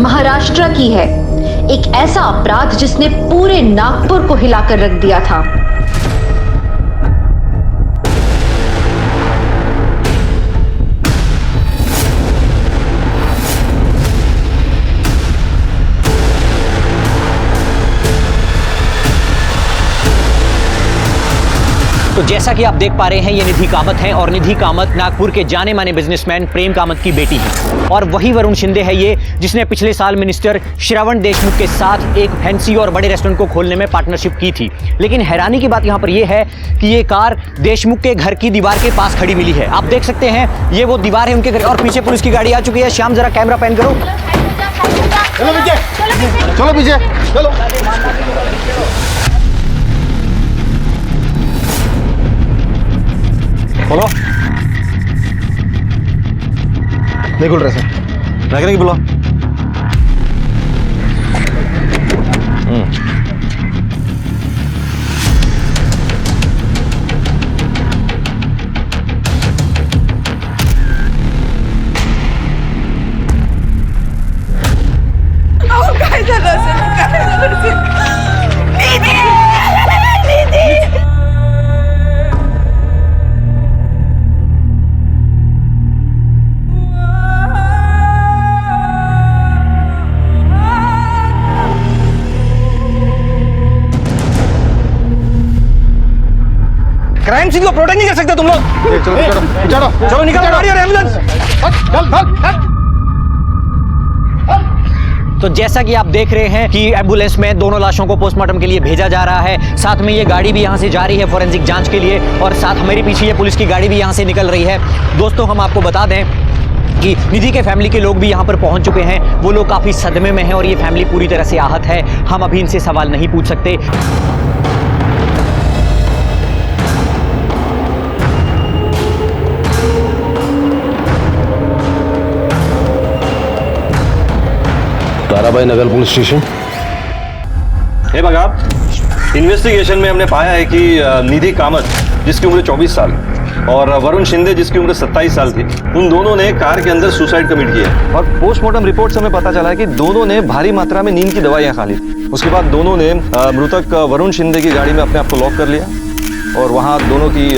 महाराष्ट्र की है। एक ऐसा अपराध जिसने पूरे नागपुर को हिलाकर रख दिया था। तो जैसा कि आप देख पा रहे हैं, ये निधि कामत हैं और निधि कामत नागपुर के जाने माने बिजनेसमैन प्रेम कामत की बेटी हैं। और वही वरुण शिंदे है ये, जिसने पिछले साल मिनिस्टर श्रवण देशमुख के साथ एक फैंसी और बड़े रेस्टोरेंट को खोलने में पार्टनरशिप की थी। लेकिन हैरानी की बात यहाँ पर यह है कि ये कार देशमुख के घर की दीवार के पास खड़ी मिली है। आप देख सकते हैं, ये वो दीवार है उनके घर, और पीछे पुलिस की गाड़ी आ चुकी है। श्याम, जरा कैमरा पैन करो। चलो पीछे, चलो पीछे, चलो। बोलो, नहीं खुल रहा सर। लग रहा है कि बोलो। क्राइम सीन को प्रोटेक्ट नहीं कर सकते तुम लोग। चलो चलो चलो चलो निकलो, गाड़ी और एम्बुलेंस। चल भाग। तो जैसा कि आप देख रहे हैं कि एम्बुलेंस में दोनों लाशों को पोस्टमार्टम के लिए भेजा जा रहा है। साथ में ये गाड़ी भी यहाँ से जा रही है फॉरेंसिक जांच के लिए, और साथ हमारे पीछे ये पुलिस की गाड़ी भी यहाँ से निकल रही है। दोस्तों, हम आपको बता दें कि निधि के फैमिली के लोग भी यहाँ पर पहुँच चुके हैं। वो लोग काफ़ी सदमे में हैं और ये फैमिली पूरी तरह से आहत है। हम अभी इनसे सवाल नहीं पूछ सकते। ताराबाई नगर पुलिस स्टेशन। हे बघा, इन्वेस्टिगेशन में हमने पाया है कि निधि कामत, जिसकी उम्र 24 साल, और वरुण शिंदे, जिसकी उम्र 27 साल थी, उन दोनों ने कार के अंदर सुसाइड कमिट किया है। और पोस्टमार्टम रिपोर्ट से हमें पता चला है कि दोनों ने भारी मात्रा में नींद की दवाइयां खा ली। उसके बाद दोनों ने मृतक वरुण शिंदे की गाड़ी में अपने आप को लॉक कर लिया और वहां दोनों की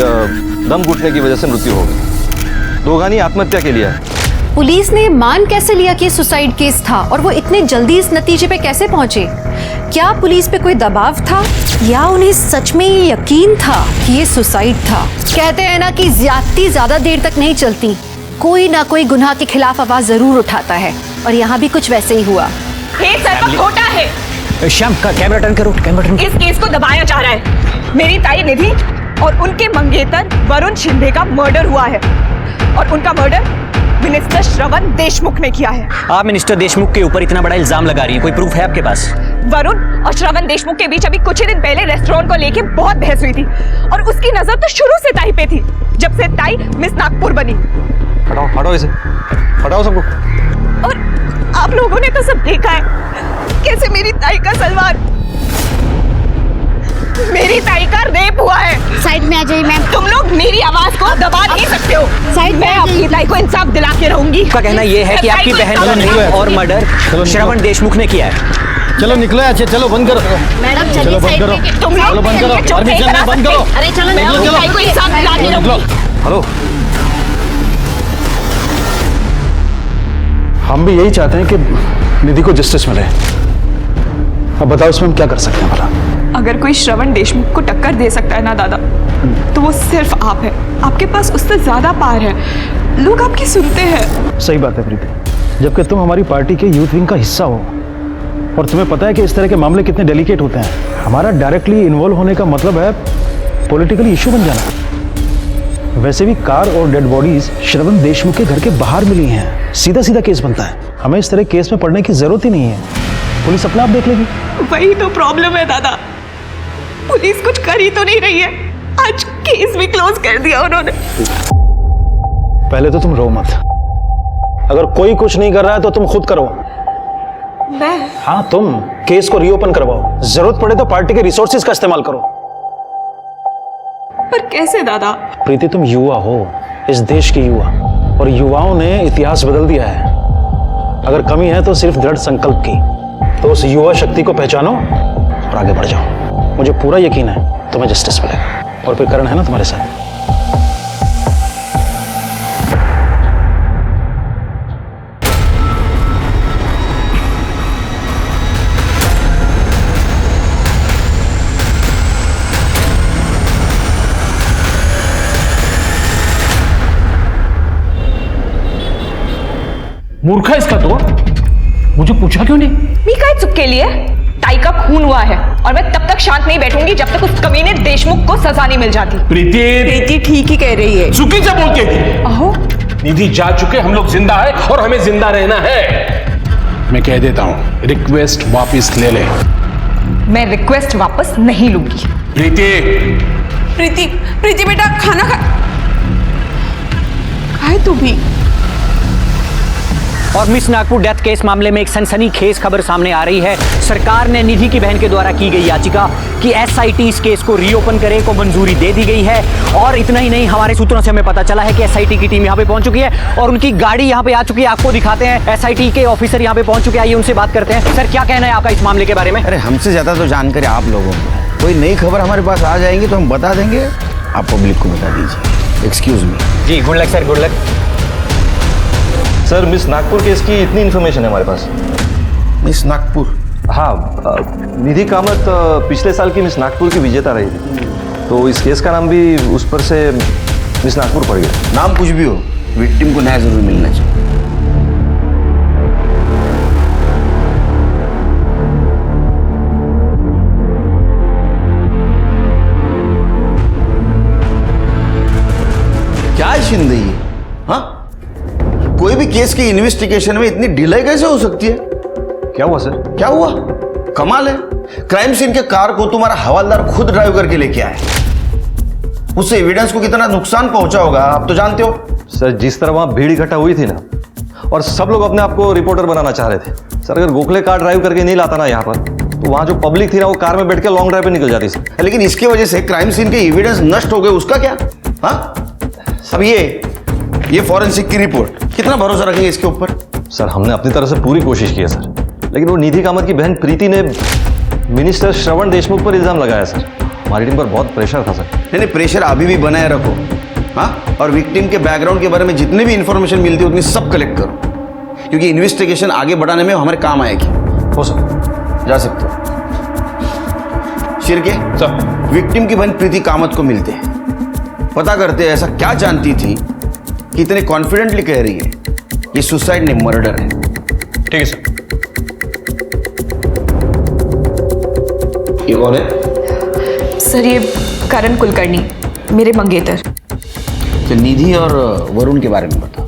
दम घुटने की वजह से मृत्यु हो गई। दोगानी आत्महत्या के लिए है। पुलिस ने मान कैसे लिया कि सुसाइड केस था, और वो इतने जल्दी इस नतीजे पे कैसे पहुंचे? क्या पुलिस पे कोई दबाव था, या उन्हें सच में ये यकीन था कि ये सुसाइड था? कहते हैं ना कि ज्यादती ज्यादा देर तक नहीं चलती, कोई ना कोई गुनाह के खिलाफ आवाज जरूर उठाता है, और यहाँ भी कुछ वैसे ही हुआ। केस सब खोटा है। श्याम का कैमरा टर्न करो, कैमरा टर्न। इस केस को दबाया जा रहा है। मेरी ताई निधि और उनके मंगेतर वरुण शिंदे का मर्डर हुआ है, और उनका मर्डर मिनिस्टर श्रवण देशमुख ने किया है। आप मिनिस्टर देशमुख के ऊपर इतना बड़ा इल्जाम लगा रही हैं, कोई प्रूफ है आपके पास? वरुण और श्रवण देशमुख के बीच अभी कुछ ही दिन पहले रेस्टोरेंट को लेके बहुत बहस हुई थी, और उसकी नजर तो शुरू से ताई पे थी, जब से ताई मिस नागपुर बनी। हटाओ हटाओ इसे, हटाओ सबको। और आप लोगों ने तो सब देखा है कैसे मेरी ताई का सलवार, मेरी ताई का रेप हुआ है। साइड में आ जाइए मैम। तुम लोग मेरी आवाज को दबा नहीं सकते हो। साइड मैं अपनी ताई को इंसाफ दिला के रहूंगी। का कहना यह है कि आपकी बहन का रेप और मर्डर श्रवण देशमुख ने किया है। चलो निकलो अच्छे, चलो बंद करो। मैडम चलो चलिए बंद साइड करो। में। तुम चलो बंद करो, परमिशन नहीं, बंद करो। अरे चलो मैं अपनी ताई को इंसाफ दिला के रहूंगी। हेलो, हम भी यही चाहते हैं कि निधि को जस्टिस मिले। अब बताओ इसमें हम क्या कर सकते हैं भला? अगर कोई श्रवण देशमुख को टक्कर दे सकता है ना दादा, तो वो सिर्फ आप है। आपके पास उससे ज्यादा पावर है, लोग आपकी सुनते हैं। सही बात है प्रीति, जबकि तुम हमारी पार्टी के यूथ विंग का हिस्सा हो, और तुम्हें पता है कि इस तरह के मामले कितने डेलिकेट होते हैं। हमारा डायरेक्टली इन्वॉल्व होने का मतलब है पॉलिटिकली इशू बन जाना। वैसे भी कार और डेड बॉडीज श्रवण देशमुख के घर के बाहर मिली हैं, सीधा सीधा केस बनता है। हमें इस तरह केस में पड़ने की जरूरत ही नहीं है, पुलिस अपने आप देख लेगी। वही तो प्रॉब्लम है दादा, पुलिस कुछ कर ही तो नहीं रही है। आज केस भी क्लोज कर दिया उन्होंने। पहले तो तुम रो मत, अगर कोई कुछ नहीं कर रहा है तो तुम खुद करो। मैं? हाँ तुम केस को रीओपन करवाओ, जरूरत पड़े तो पार्टी के रिसोर्सेज का इस्तेमाल करो। पर कैसे दादा? प्रीति तुम युवा हो, इस देश की युवा, और युवाओं ने इतिहास बदल दिया है। अगर कमी है तो सिर्फ दृढ़ संकल्प की। तो उस युवा शक्ति को पहचानो और आगे बढ़ जाओ। मुझे पूरा यकीन है तुम्हें जस्टिस मिलेगा। और फिर करण है ना तुम्हारे साथ। मूर्खा इसका तो मुझे पूछा क्यों नहीं? मी काय चुक के लिए ताई का खून हुआ है और मैं तब तक शांत नहीं बैठूंगी जब तक उस कमीने देशमुख को सजा नहीं मिल जाती। प्रीति ठीक ही कह रही है। चुकी से बोलती है। अहो निधि जा चुके, हम लोग जिंदा है और हमें जिंदा रहना है। मैं कह देता हूं, रिक्वेस्ट वापस ले ले। मैं रिक्वेस्ट वापस नहीं लूंगी। प्रीति बेटा खाना खा। खाए तू भी। और मिस नागपुर डेथ केस मामले में एक सनसनीखेज खबर सामने आ रही है। सरकार ने निधि की बहन के द्वारा की गई याचिका कि एसआईटी इस केस को रीओपन करे को मंजूरी दे दी गई है। और इतना ही नहीं, हमारे सूत्रों से हमें पता चला है कि एसआईटी की टीम यहाँ पे पहुंच चुकी है और उनकी गाड़ी यहाँ पे आ चुकी है। आपको दिखाते हैं, एसआईटी के ऑफिसर यहाँ पे पहुंच चुके हैं। आइए उनसे बात करते हैं। सर, क्या कहना है आपका इस मामले के बारे में? अरे हमसे ज्यादा तो जानकारी आप लोगों को। कोई नई खबर हमारे पास आ जाएंगी तो हम बता देंगे, आप पब्लिक को बता दीजिए। Excuse me. जी, good luck sir, good luck. Sir, miss Nagpur case की इतनी इन्फॉर्मेशन है हमारे पास। मिस नागपुर? हाँ, निधि कामत पिछले साल की मिस नागपुर की विजेता रही थी, तो इस केस का नाम भी उस पर से मिस नागपुर पड़ गया। नाम कुछ भी हो, विक्टिम को न्याय जरूर मिलना चाहिए। क्या है शिंदे ये? हाँ, कोई भी केस की इन्वेस्टिगेशन में इतनी डिले कैसे हो सकती है? क्या हुआ सर? क्या हुआ? कमाल है। क्राइम सीन के कार को तुम्हारा हवालदार खुद ड्राइव करके लेके आया। उससे एविडेंस को कितना नुकसान पहुंचा होगा आप तो जानते हो। सर, जिस तरह वहां भीड़ इकट्ठा हुई थी ना, और सब लोग अपने आप को रिपोर्टर बनाना चाह रहे थे। सर, अगर गोखले कार ड्राइव करके नहीं लाता ना यहाँ पर, तो वहां जो पब्लिक थी ना, वो कार में बैठ के लॉन्ग ड्राइव पे निकल जाती सर। लेकिन इसकी वजह से क्राइम सीन के एविडेंस नष्ट हो गए, उसका क्या? हाँ, अब ये फॉरेंसिक की रिपोर्ट, कितना भरोसा रखेंगे इसके ऊपर? सर, हमने अपनी तरफ से पूरी कोशिश की है सर, लेकिन वो निधि कामत की बहन प्रीति ने मिनिस्टर श्रवण देशमुख पर इल्जाम लगाया सर। हमारी टीम पर बहुत प्रेशर था सर। नहीं, प्रेशर अभी भी बनाए रखो। हाँ, और विक्टिम के बैकग्राउंड के बारे में जितनी भी इंफॉर्मेशन मिलती है उतनी सब कलेक्ट करो, क्योंकि इन्वेस्टिगेशन आगे बढ़ाने में हमारे काम आएगी। हो सर, जा सकते हो। शिरके सर, विक्टिम की बहन प्रीति कामत को मिलते हैं, पता करते हैं ऐसा क्या जानती थी कि इतने कॉन्फिडेंटली कह रही है ये सुसाइड नहीं मर्डर है। ठीक है सर। ये कौन है? सर, ये करण कुलकर्णी, मेरे मंगेतर। तो निधि और वरुण के बारे में बता।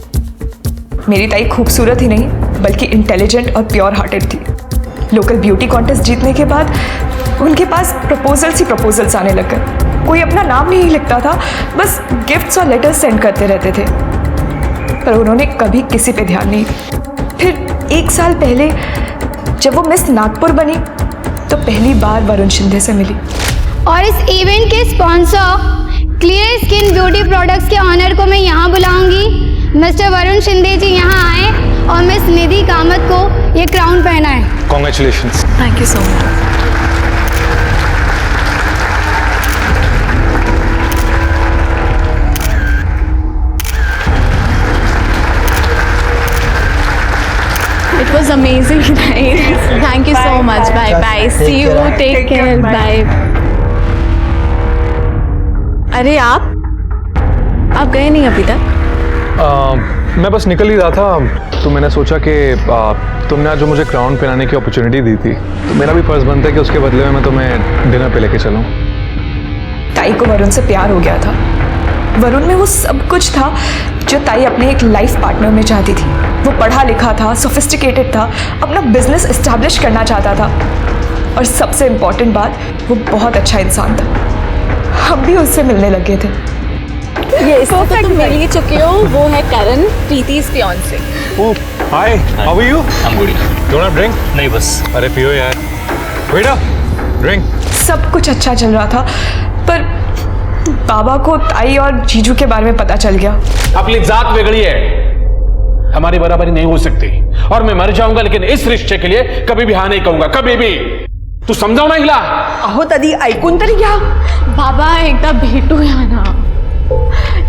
मेरी ताई खूबसूरत ही नहीं बल्कि इंटेलिजेंट और प्योर हार्टेड थी। लोकल ब्यूटी कॉन्टेस्ट जीतने के बाद उनके पास प्रपोजल्स आने लग गए। कोई अपना नाम नहीं लिखता था, बस गिफ्ट्स और लेटर्स सेंड करते रहते थे, पर उन्होंने कभी किसी पे ध्यान नहीं। फिर 1 साल पहले जब वो मिस नागपुर बनी तो पहली बार वरुण शिंदे से मिली। और इस इवेंट के sponsor clear skin beauty products के ऑनर को मैं यहाँ बुलाऊंगी। मिस्टर वरुण शिंदे जी यहाँ आए और मिस निधि कामत को ये क्राउन पहनाए। Congratulations. Thank you so much. It was amazing night. Thank you so much. Bye. See you. Take care. Bye. अरे आप गए नहीं अभी तक? मैं बस निकल ही रहा था, तो मैंने सोचा कि तुमने आज जो मुझे क्राउन पहनाने की अपॉर्चुनिटी दी थी, तो मेरा भी फर्ज बनता है कि उसके बदले में मैं तुम्हें डिनर पे लेके चलूं। ताई को वरुण से प्यार हो गया था। वरुण में वो सब कुछ था जो ताई अपने एक लाइफ पार्टनर में चाहती थी। वो पढ़ा लिखा था, सोफिस्टिकेटेड था, अपना बिजनेस एस्टैब्लिश करना चाहता था, और सबसे इम्पोर्टेंट बात, वो बहुत अच्छा इंसान था। हम भी उससे मिलने लगे थे। ये इसको तो तुम मिल ही चुके हो। वो है Karan, Preeti's fiancé। Hi, how are you? I am good. Do not drink? नहीं, बस। अरे पियो यार। Waiter, drink. सब कुछ अच्छा चल रहा था, पर बाबा को ताई और जीजू के बारे में पता चल गया। अपनी जात वेगड़ी है, हमारी बराबरी नहीं हो सकती। और मैं मर जाऊंगा, लेकिन इस रिश्ते के लिए कभी भी हाँ नहीं कहूंगा, कभी भी। तू समजाव ना हिला। अहो दादी ऐकून तरी घ्या। बाबा एकदा भेटूया ना,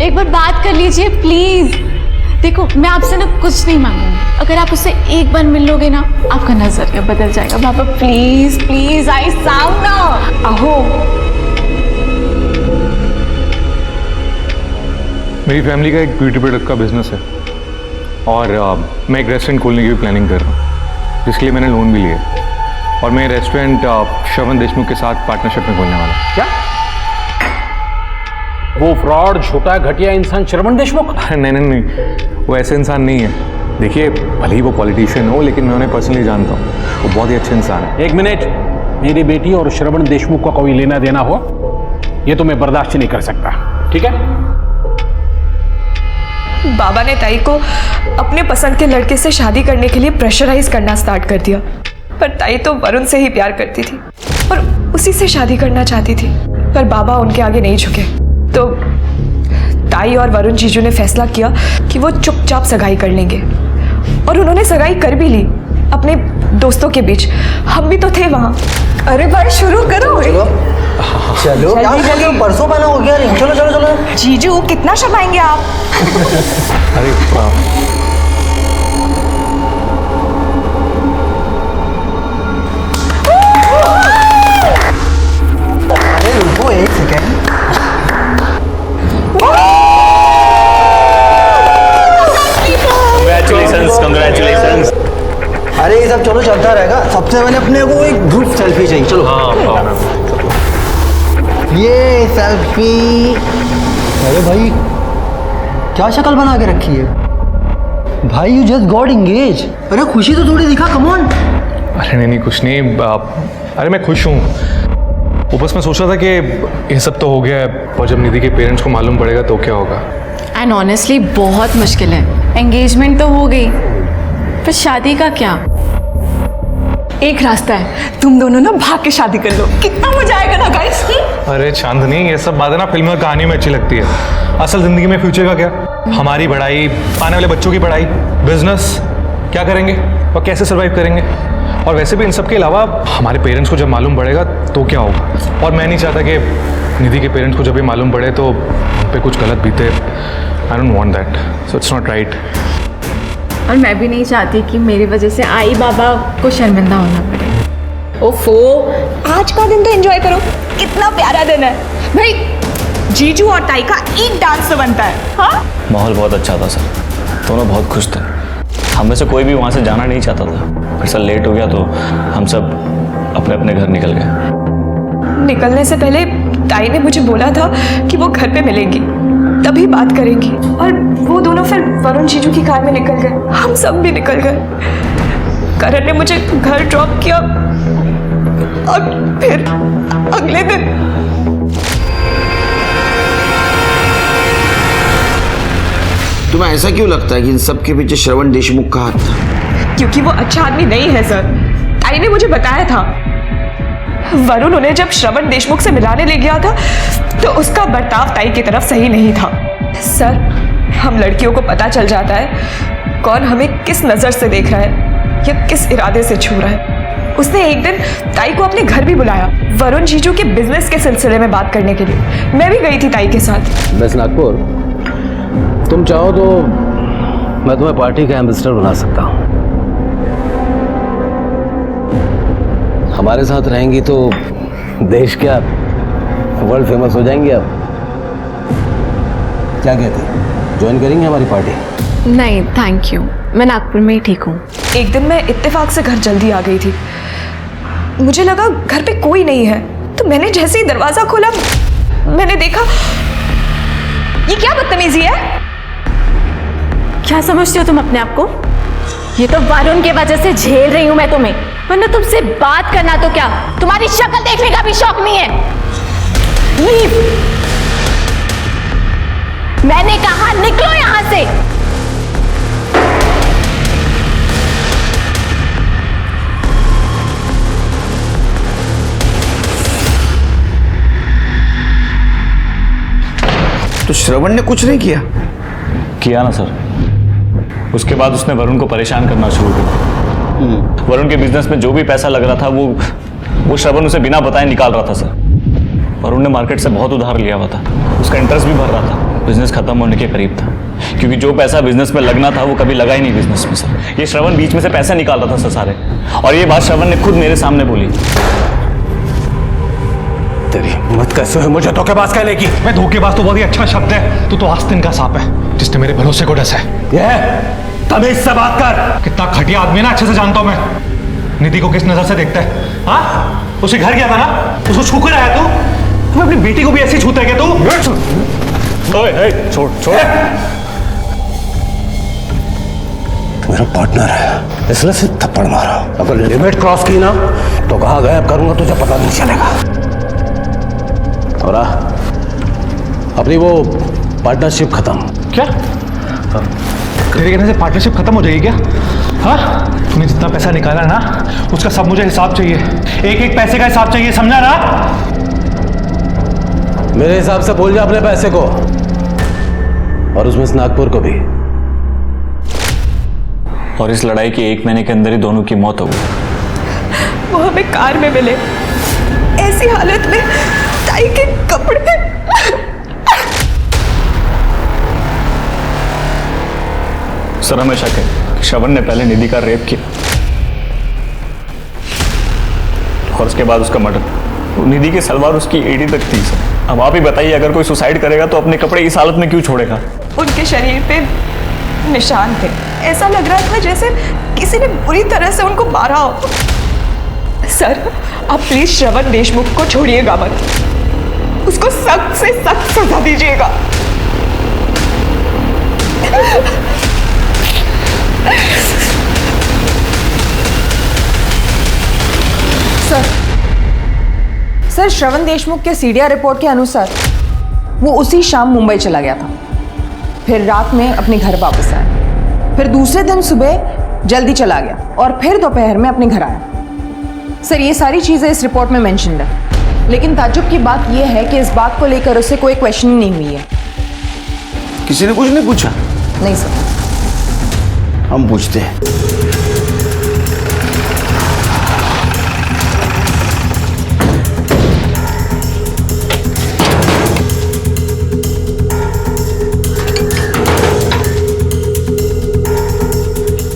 एक बार बात कर लीजिए प्लीज। देखो मैं आपसे ना कुछ नहीं मांगूंगी, अगर आप उससे एक बार मिल लोगे ना आपका नजरिया बदल जाएगा। बाबा प्लीज प्लीज आई साउंड ना। अहो मेरी फैमिली का एक ब्यूटी प्रोडक्ट का बिजनेस है और मैं एक रेस्टोरेंट खोलने की भी प्लानिंग कर रहा हूँ, जिसके लिए मैंने लोन भी लिया और मैं रेस्टोरेंट श्रवण देशमुख के साथ पार्टनरशिप में खोलने वाला हूँ। क्या वो फ्रॉड, झूठा, घटिया इंसान श्रवण देशमुख? नहीं नहीं नहीं, वो ऐसे इंसान नहीं है। देखिए भले ही वो पॉलिटिशियन हो, लेकिन मैं उन्हें पर्सनली जानता हूँ, वो बहुत ही अच्छे इंसान है। एक मिनट, मेरी बेटी और श्रवण देशमुख का कोई लेना देना हो ये तो मैं बर्दाश्त नहीं कर सकता, ठीक है? बाबा ने ताई को अपने पसंद के लड़के से शादी करने के लिए प्रेशराइज करना स्टार्ट कर दिया, पर ताई तो वरुण से ही प्यार करती थी और उसी से शादी करना चाहती थी, पर बाबा उनके आगे नहीं झुके। तो ताई और वरुण जीजू ने फैसला किया कि वो चुपचाप सगाई कर लेंगे और उन्होंने सगाई कर भी ली अपने दोस्तों के बीच। हम भी तो थे वहाँ। अरे भाई शुरू करो। चलो परसों बना हो गया। चलो चलो चलो। जीजू कितना शर्माएंगे आप? अरे अरे रुको एक सेकेंड। Congratulations. अरे ये सब चलो चलता रहेगा, सबसे पहले अपने को एक ग्रुप सेल्फी चाहिए। चलो ये सेल्फी। अरे भाई क्या शक्ल बना के रखी है भाई, यू जस्ट गॉट एंगेज। अरे खुशी तो थोड़ी दिखा, कम ऑन। अरे नहीं नहीं कुछ नहीं, अरे मैं खुश हूँ। वो बस मैं सोच रहा था कि ये सब तो हो गया है और जब निधि के पेरेंट्स को मालूम पड़ेगा तो क्या होगा। एंड ऑनेस्टली बहुत मुश्किल है। एंगेजमेंट तो हो गई, फिर शादी का क्या? एक रास्ता है, तुम दोनों ना भाग के शादी कर लो, कितना मजा आएगा ना गाइस। अरे चांदनी ये सब बातें ना फिल्म और कहानी में अच्छी लगती है, असल जिंदगी में फ्यूचर का क्या? हमारी पढ़ाई, आने वाले बच्चों की पढ़ाई, बिजनेस, क्या करेंगे और कैसे सर्वाइव करेंगे? और वैसे भी इन सब के अलावा हमारे पेरेंट्स को जब मालूम पड़ेगा तो क्या होगा? और मैं नहीं चाहता कि निधि के पेरेंट्स को जब ये मालूम पड़े तो उन पे कुछ गलत बीते। I don't want that, so it's not right. और मैं भी नहीं चाहती कि मेरी वजह से आई बाबा को शर्मिंदा होना पड़े। ओफो, आज का दिन तो एंजॉय करो, कितना प्यारा दिन है भाई। जीजू और ताई का एक डांस तो बनता है। हाँ माहौल बहुत अच्छा था सर, दोनों बहुत खुश थे। हम में से कोई भी वहाँ से जाना नहीं चाहता था, फिर सर लेट हो गया तो हम सब अपने अपने घर निकल गए। निकलने से पहले ताई ने मुझे बोला था कि वो घर पे मिलेंगी, तभी बात करेंगी। और वो दोनों फिर वरुण जीजू की कार में निकल गए, हम सब भी निकल गए। करण ने मुझे घर ड्रॉप किया और फिर अगले दिन तुम्हें ऐसा क्यों लगता है कि इन सब के पीछे श्रवण देशमुख का हाथ था? क्योंकि वो अच्छा आदमी नहीं है सर, ताई ने मुझे बताया था। वरुण उन्हें जब श्रवण देशमुख से मिलाने ले गया था तो उसका बर्ताव ताई की तरफ सही नहीं था। सर हम लड़कियों को पता चल जाता है कौन हमें किस नजर से देख रहा है या किस इरादे से छू रहा है। उसने एक दिन ताई को अपने घर भी बुलाया, वरुण जीजू के बिजनेस के सिलसिले में बात करने के लिए। मैं भी गई थी ताई के साथ। मिस नागपुर, तुम चाहो तो मैं तुम्हें पार्टी का एम्बेसडर बना सकता हूँ। हमारे साथ रहेंगी तो देश क्या वर्ल्ड फेमस हो जाएंगे। अब क्या कहते, ज्वाइन करेंगे हमारी पार्टी? नहीं थैंक यू, मैं नागपुर में ही ठीक हूँ। एक दिन मैं इत्तेफाक से घर जल्दी आ गई थी, मुझे लगा घर पे कोई नहीं है, तो मैंने जैसे ही दरवाजा खोला मैंने देखा ये क्या बदतमीजी है। क्या समझती हो तुम अपने आप को? ये तो वरुण की वजह से झेल रही हूं मैं तुम्हें, वरना तुमसे बात करना तो क्या तुम्हारी शक्ल देखने का भी शौक नहीं है। लीव, मैंने कहा निकलो यहां से। तो श्रवण ने कुछ नहीं किया? किया ना सर, उसके बाद उसने वरुण को परेशान करना शुरू कर दिया। वरुण के बिजनेस में जो भी पैसा लग रहा था वो श्रवण उसे बिना बताए निकाल रहा था सर। वरुण ने मार्केट से बहुत उधार लिया हुआ था, उसका इंटरेस्ट भी भर रहा था। बिजनेस खत्म होने के करीब था, क्योंकि जो पैसा बिजनेस में लगना था वो कभी लगा ही नहीं बिजनेस में सर। ये श्रवण बीच में से पैसे निकाल रहा था सर सारे, और ये बात श्रवण ने खुद मेरे सामने बोली। तेरी हिम्मत कैसे हुई मुझे धोखेबाज कहने की? मैं धोखेबाज तो बहुत ही अच्छा शब्द है। तू तो आस्तीन का सांप है जिसने मेरे भरोसे को डसा है। ये तमीज से बात कर। कितना घटिया आदमी ना, अच्छे से जानता हूं मैं। निधि को किस नजर से देखता है? हाँ, उसे घर गया था ना, उसको छू कर आया तू अपनी बेटी को भी ऐसे छूता है क्या तू? ओए, छोड़ छोड़। मेरा पार्टनर है इसलिए सिर्फ थप्पड़ मारा। अगर लिमिट क्रॉस की ना तो कहाँ गायब करूंगा तुझे पता नहीं चलेगा। और अपनी वो पार्टनरशिप खत्म। क्या तेरे कहने से पार्टनरशिप खत्म हो जाएगी क्या? हाँ, तूने जितना पैसा निकाला ना उसका सब मुझे हिसाब चाहिए। एक एक पैसे का हिसाब चाहिए, समझा ना? मेरे हिसाब से बोल जा अपने पैसे को, और उसमें से नागपुर को भी। और इस लड़ाई के 1 महीने के अंदर ही दोनों की मौत हो गई। वो हमें कार में मिले, ऐसी हालत में टाई के कपड़े। सर हमें शक है कि श्रवण ने पहले निधि का रेप किया और उसके बाद उसका मर्डर। निधि की सलवार उसकी एड़ी तक थी सर। अब आप ही बताइए, अगर कोई सुसाइड करेगा तो अपने कपड़े इस हालत में क्यों छोड़ेगा? उनके शरीर पे निशान थे, ऐसा लग रहा था जैसे किसी ने बुरी तरह से उनको मारा हो। सर आप प्लीज श्रवण देशमुख को छोड़िएगा मत, उसको सख्त से सख्त सजा दीजिएगा। सर श्रवण देशमुख के सीडीआर रिपोर्ट के अनुसार वो उसी शाम मुंबई चला गया था, फिर रात में अपने घर वापस आया, फिर दूसरे दिन सुबह जल्दी चला गया और फिर दोपहर में अपने घर आया। सर ये सारी चीज़ें इस रिपोर्ट में मेंशन्ड है, लेकिन ताज्जुब की बात यह है कि इस बात को लेकर उससे कोई क्वेश्चनिंग नहीं हुई है। किसी ने कुछ नहीं पूछा? नहीं सर। हम पूछते हैं।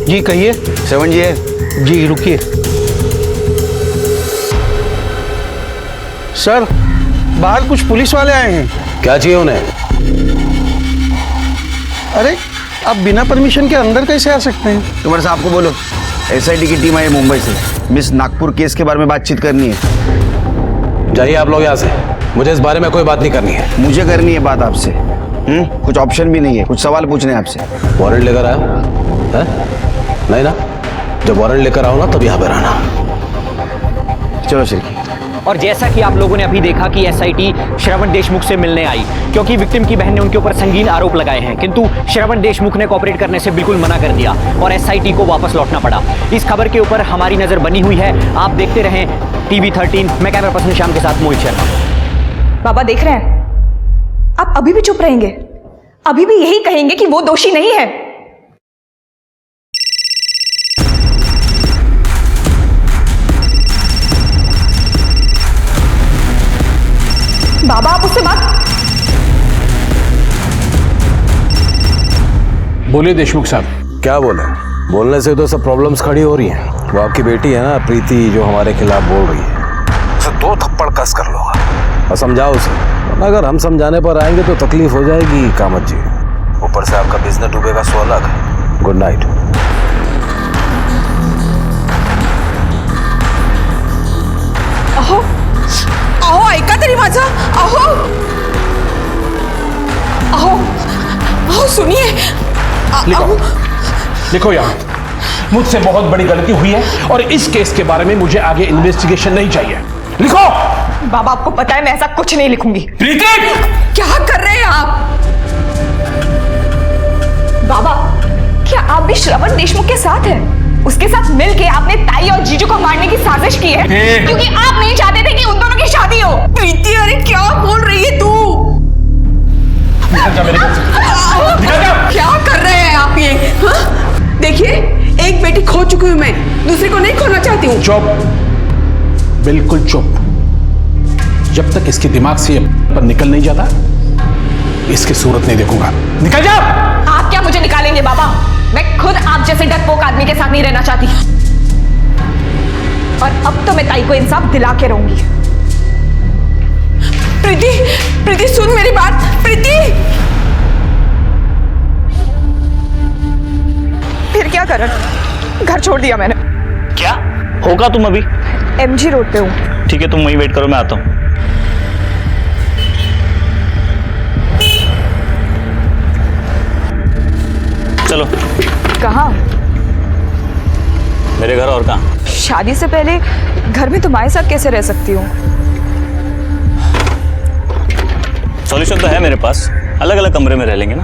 जी कहिए। श्रवण जी है? जी रुकिए। सर बाहर कुछ पुलिस वाले आए हैं। क्या चाहिए उन्हें? अरे आप बिना परमिशन के अंदर कैसे आ सकते हैं? तुम्हारे साहब को बोलो, एसआईटी की टीम आई है मुंबई से, मिस नागपुर केस के बारे में बातचीत करनी है। जाइए आप लोग यहाँ से, मुझे इस बारे में कोई बात नहीं करनी है। मुझे करनी है बात आपसे। कुछ ऑप्शन भी नहीं है, कुछ सवाल पूछने हैं आपसे। वारंट लेकर आया है? नहीं ना, जब वारंट लेकर आओ ना तब यहाँ पर आना। चलो शिरकी। और जैसा कि आप लोगों ने अभी देखा कि एसआईटी श्रवण देशमुख से मिलने आई, क्योंकि विक्टिम की बहन ने उनके ऊपर संगीन आरोप लगाए हैं, किंतु श्रवण देशमुख ने कोऑपरेट करने से बिल्कुल मना कर दिया और एसआईटी को वापस लौटना पड़ा। इस खबर के ऊपर हमारी नजर बनी हुई है, आप देखते रहें TV13। मैं कैमरा पर्सन श्याम के साथ मोहित शर्मा। बाबा देख रहे हैं, आप अभी भी चुप रहेंगे? अभी भी यही कहेंगे कि वो दोषी नहीं है? बाबा आप उससे बात। बोलिए देशमुख साहब। क्या बोले? बोलने से तो सब प्रॉब्लम्स खड़ी हो रही हैं। वो आपकी बेटी है ना प्रीति, जो हमारे खिलाफ बोल रही है, उसे 2 थप्पड़ कस कर लो और समझाओ उसे, वरना अगर हम समझाने पर आएंगे तो तकलीफ हो जाएगी कामत जी। ऊपर से आपका बिजनेस डूबेगा, सो अलग। Good night. अहो अहो ऐका तरी माझं। अहो अहो अहो सुनिए। लिखो, लिखो यहाँ, मुझसे बहुत बड़ी गलती हुई है और इस केस के बारे में मुझे आगे इन्वेस्टिगेशन नहीं चाहिए। लिखो। बाबा आपको पता है मैं ऐसा कुछ नहीं लिखूंगी। प्रीति क्या कर रहे हैं आप? बाबा क्या आप भी श्रवण देशमुख के साथ हैं? उसके साथ मिलके आपने ताई और जीजू को मारने की साजिश की है, क्योंकि आप नहीं चाहते थे कि उन दोनों की शादी हो। प्रीति अरे क्या बोल रही है तू? निकल जा मेरे घर से। क्या कर रहे हैं आप ये? देखिए, एक बेटी खो चुकी हूं मैं, दूसरी को नहीं खोना चाहती हूँ। चुप, बिल्कुल चुप। जब तक इसके दिमाग से पर निकल नहीं जाता, इसकी सूरत नहीं देखूंगा। निकल जा। आप क्या मुझे निकालेंगे बाबा? मैं खुद आप जैसे डरपोक आदमी के साथ नहीं रहना चाहती। और अब तो मैं ताई को इंसाफ दिला के रहूंगी। प्रीति, प्रीति सुन मेरी बात। प्रीति, फिर क्या करण? घर छोड़ दिया मैंने। क्या होगा? तुम अभी MG रोड पे हूँ। ठीक है, तुम वहीं वेट करो, मैं आता हूँ। चलो। कहाँ? मेरे घर। और कहाँ? शादी से पहले घर में तुम्हारे साथ कैसे रह सकती हूँ? सॉल्यूशन तो है मेरे पास, अलग अलग कमरे में रह लेंगे ना।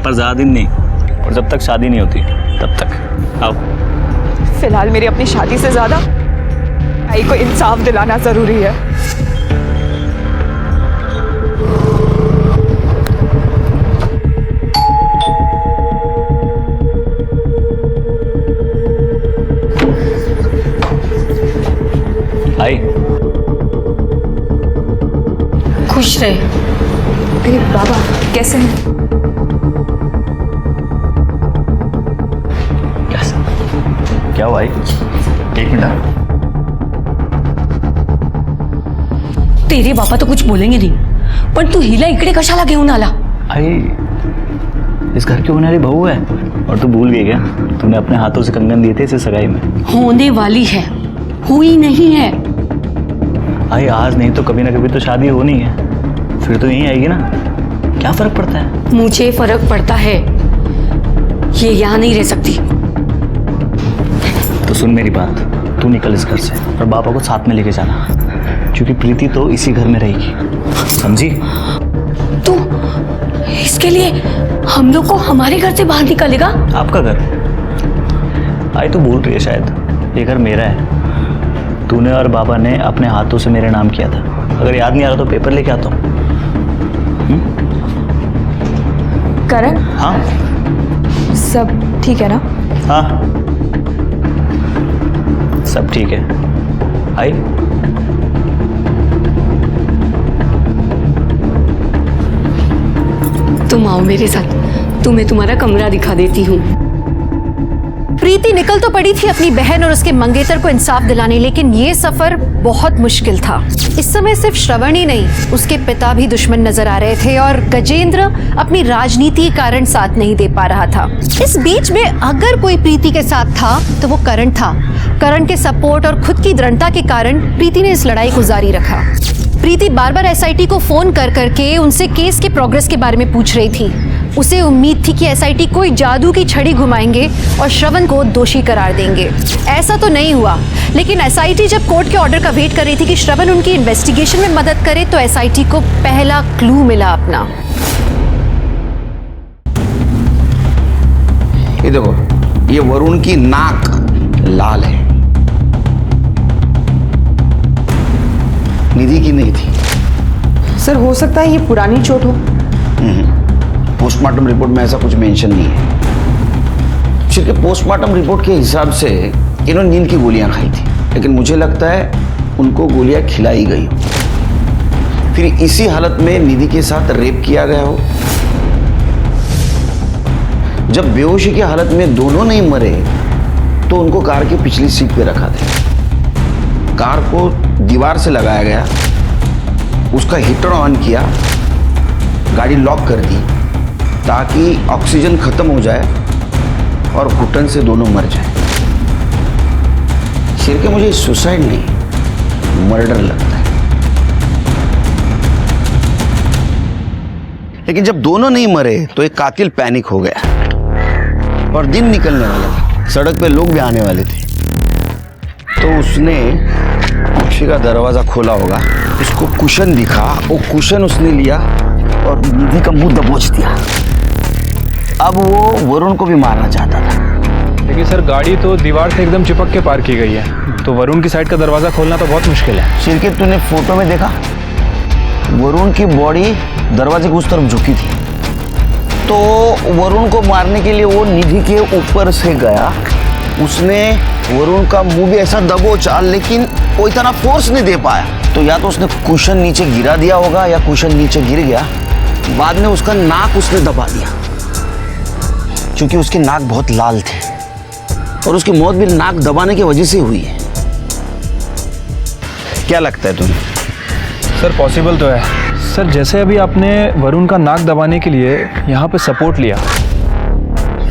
पर ज्यादा दिन नहीं, और जब तक शादी नहीं होती तब तक। आओ। फिलहाल मेरी अपनी शादी से ज्यादा ताई को इंसाफ दिलाना जरूरी है। आई। खुश रहे। अरे बाबा कैसे हैं? क्या हुआ? एक मिनट। तेरे बाबा तो कुछ बोलेंगे नहीं, पण तू हिला इकडे कशाला घेऊन आला? आई, इस घर की होने वाली बहू है। और तू भूल गई क्या? तूने अपने हाथों से कंगन दिए थे इसे सगाई में। होने वाली है, हुई नहीं है। आई, आज नहीं तो कभी ना कभी तो शादी होनी है, फिर तो यहीं आएगी ना। क्या फर्क पड़ता है? मुझे फर्क पड़ता है, ये यहाँ नहीं रह सकती। तो सुन मेरी बात, तू निकल इस घर से और पापा को साथ में लेके जाना, क्योंकि प्रीति तो इसी घर में रहेगी, समझी? तू इसके लिए हम लोग को हमारे घर से बाहर निकालेगा? आपका घर? आई, तू भूल रही है शायद, ये घर मेरा है। तूने और बाबा ने अपने हाथों से मेरे नाम किया था। अगर याद नहीं आ रहा तो पेपर लेके आता हूँ। करण? हाँ सब ठीक है ना? हाँ सब ठीक है। आई, तुम आओ मेरे साथ, तुम्हें तुम्हारा कमरा दिखा देती हूँ। प्रीति निकल तो पड़ी थी अपनी बहन और उसके मंगेतर को इंसाफ दिलाने, लेकिन ये सफर बहुत मुश्किल था। इस समय सिर्फ श्रवण ही नहीं, उसके पिता भी दुश्मन नजर आ रहे थे और गजेंद्र अपनी राजनीति कारण साथ नहीं दे पा रहा था। इस बीच में अगर कोई प्रीति के साथ था तो वो करण था। करण के सपोर्ट और खुद की दृढ़ता के कारण प्रीति ने इस लड़ाई को जारी रखा। प्रीति बार बार SIT को फोन कर करके उनसे केस के प्रोग्रेस के बारे में पूछ रही थी। उसे उम्मीद थी कि SIT कोई जादू की छड़ी घुमाएंगे और श्रवण को दोषी करार देंगे। ऐसा तो नहीं हुआ, लेकिन SIT जब कोर्ट के ऑर्डर का वेट कर रही थी कि श्रवण उनकी इन्वेस्टिगेशन में मदद करे, तो SIT को पहला क्लू मिला अपना। ये देखो, ये वरुण की नाक लाल है, निधि की नहीं थी। सर हो सकता है ये पुरानी चोट हो। पोस्टमार्टम रिपोर्ट में ऐसा कुछ मेंशन नहीं है। क्योंकि पोस्टमार्टम रिपोर्ट के हिसाब से इन्होंने नींद की गोलियां खाई थी, लेकिन मुझे लगता है उनको गोलियां खिलाई गई हो, फिर इसी हालत में निधि के साथ रेप किया गया हो। जब बेहोशी की हालत में दोनों नहीं मरे तो उनको कार की पिछली सीट पे रखा था। कार को दीवार से लगाया गया, उसका हीटर ऑन किया, गाड़ी लॉक कर दी ताकि ऑक्सीजन खत्म हो जाए और घुटन से दोनों मर जाए। सिर के मुझे सुसाइड नहीं, मर्डर लगता है। लेकिन जब दोनों नहीं मरे तो एक कातिल पैनिक हो गया और दिन निकलने वाला था, सड़क पे लोग भी आने वाले थे, तो उसने पक्षी का दरवाजा खोला होगा, उसको कुशन दिखा, वो कुशन उसने लिया और निधि का मुंह दबोच दिया। अब वो वरुण को भी मारना चाहता था। लेकिन सर गाड़ी तो दीवार से एकदम चिपक के पार की गई है, तो वरुण की साइड का दरवाजा खोलना तो बहुत मुश्किल है। शिरके, तूने फोटो में देखा वरुण की बॉडी दरवाजे की उस तरफ झुकी थी, तो वरुण को मारने के लिए वो निधि के ऊपर से गया, उसने वरुण का मुंह भी ऐसा दबोचा, लेकिन वो इतना फोर्स नहीं दे पाया। तो या तो उसने कुशन नीचे गिरा दिया होगा या कुशन नीचे गिर गया, बाद में उसका नाक उसने दबा दिया, क्योंकि उसके नाक बहुत लाल थे और उसकी मौत भी नाक दबाने की वजह से हुई है। क्या लगता है तुम्हें? सर पॉसिबल तो है सर, जैसे अभी आपने वरुण का नाक दबाने के लिए यहाँ पे सपोर्ट लिया,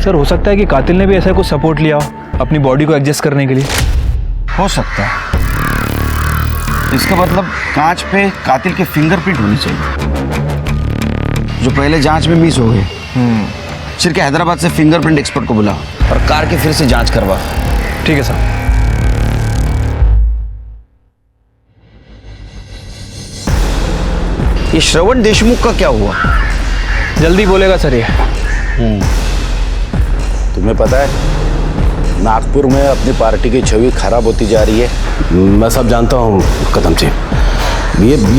सर हो सकता है कि कातिल ने भी ऐसा कुछ सपोर्ट लिया हो अपनी बॉडी को एडजस्ट करने के लिए। हो सकता है। इसका मतलब कांच पे कातिल के फिंगरप्रिंट होनी चाहिए, जो पहले जांच में मिस हो गए। छिड़के हैदराबाद से फिंगरप्रिंट एक्सपर्ट को बुलाओ और कार की फिर से जांच करवा। ठीक है सर। ये श्रवण देशमुख का क्या हुआ? जल्दी बोलेगा सर ये। तुम्हें पता है नागपुर में अपनी पार्टी की छवि खराब होती जा रही है। मैं सब जानता हूँ कदम जी,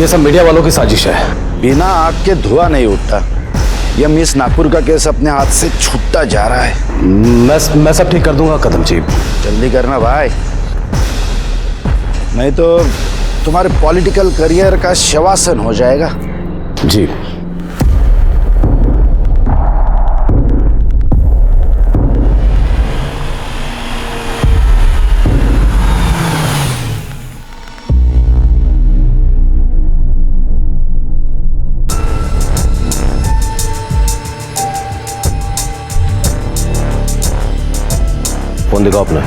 ये सब मीडिया वालों की साजिश है। बिना आग के धुआं नहीं उठता। यह मिस नागपुर का केस अपने हाथ से छूटता जा रहा है। मैं सब ठीक कर दूंगा कदम जी। जल्दी करना भाई, नहीं तो तुम्हारे पॉलिटिकल करियर का शवासन हो जाएगा। जी फोन दिखाओ अपना।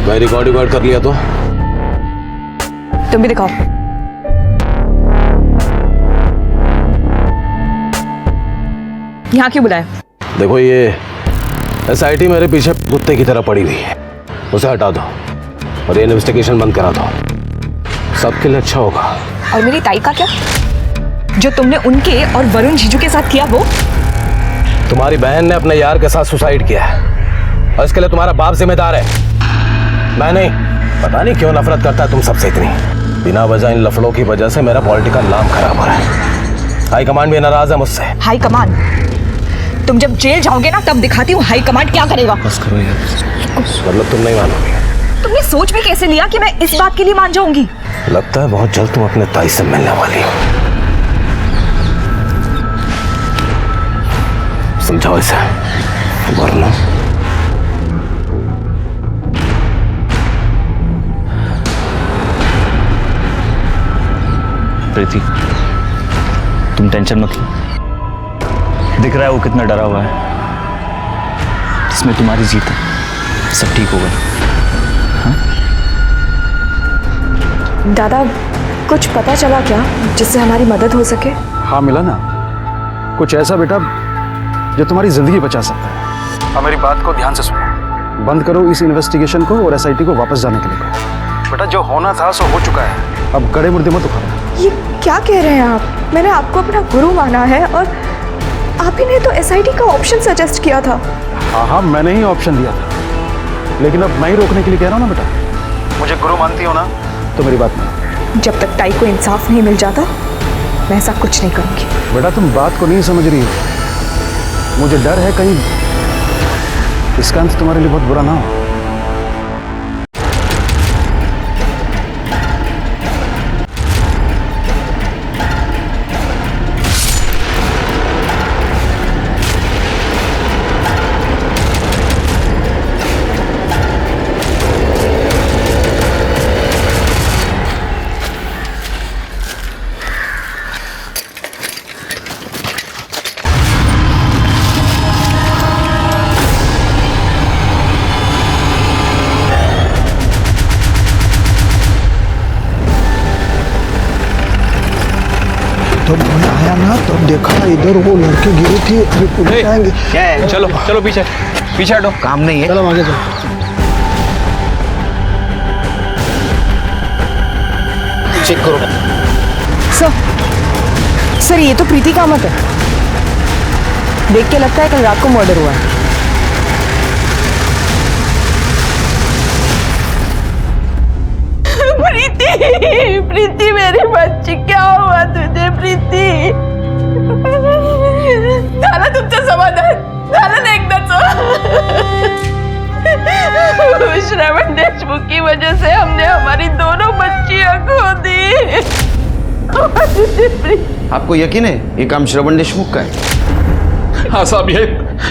मैं रिकॉर्ड कर लिया तो तुम भी दिखाओ। यहाँ क्यों बुलाया? देखो ये SIT मेरे पीछे कुत्ते की तरह पड़ी हुई है, उसे हटा दो और ये इन्वेस्टिगेशन बंद करा दो, सबके लिए अच्छा होगा। और मेरी ताई का क्या? जो तुमने उनके और वरुण जीजू के साथ किया वो? तुम्हारी बहन ने अपने यार के साथ सुसाइड किया है और इसके लिए तुम्हारा बाप जिम्मेदार है, मैं नहीं। पता नहीं क्यों नफरत करता है तुम सबसे इतनी। बिना वजह इन लफड़ों की वजह से मेरा पॉलिटिकल नाम खराब हो रहा है। हाई कमांड भी नाराज है मुझसे। High command? तुम जब जेल जाओगे ना तब दिखाती हूँ हाई कमांड क्या करेगा। बस करो यार। मतलब तुम नहीं मानोगे? तुमने सोच भी कैसे लिया कि मैं इस बात के लिए मान जाऊंगी? लगता है बहुत जल्द तुम अपने ताई से मिलने वाली हो। समझाओ इसे वरना प्रीति, तुम टेंशन मत लो। दिख रहा है वो कितना डरा हुआ है। इसमें तुम्हारी जीत है, सब ठीक होगा। दादा कुछ पता चला क्या जिससे हमारी मदद हो सके? हाँ मिला ना, कुछ ऐसा बेटा जो तुम्हारी जिंदगी बचा सकता है। अब मेरी बात को ध्यान से सुनो, बंद करो इस इन्वेस्टिगेशन को और SIT को वापस जाने के लिए कहो। बेटा जो होना था सो हो चुका है, अब गड़े मुर्दे मत उखाड़ो। ये क्या कह रहे हैं आप? मैंने आपको अपना गुरु माना है और आप ही ने तो SIT का ऑप्शन सजेस्ट किया था। हाँ मैंने ही ऑप्शन दिया था, लेकिन अब मैं ही रोकने के लिए कह रहा हूँ ना बेटा। मुझे गुरु मानती हो ना तो मेरी बात नहीं। जब तक ताई को इंसाफ नहीं मिल जाता मैं ऐसा कुछ नहीं करूंगी। बेटा तुम बात को नहीं समझ रही हो, मुझे डर है कहीं इसका अंत तुम्हारे लिए बहुत बुरा ना हो। तो मैं आया ना तब देखा इधर वो लड़के गिरी थी। अभी पुलिस आएंगे। क्या है? चलो चलो पीछे पीछे हटो, काम नहीं है। चलो आगे चलो। चेक करो। सर ये तो प्रीति कामत है। देख के लगता है कल रात को मर्डर हुआ है। प्रीति, प्रीति मेरी बच्ची, क्या हुआ तुझे प्रीति? वजह से हमने हमारी दोनों बच्चियां खो दी। आपको यकीन है ये काम श्रवण देशमुख का है? हाँ साहब,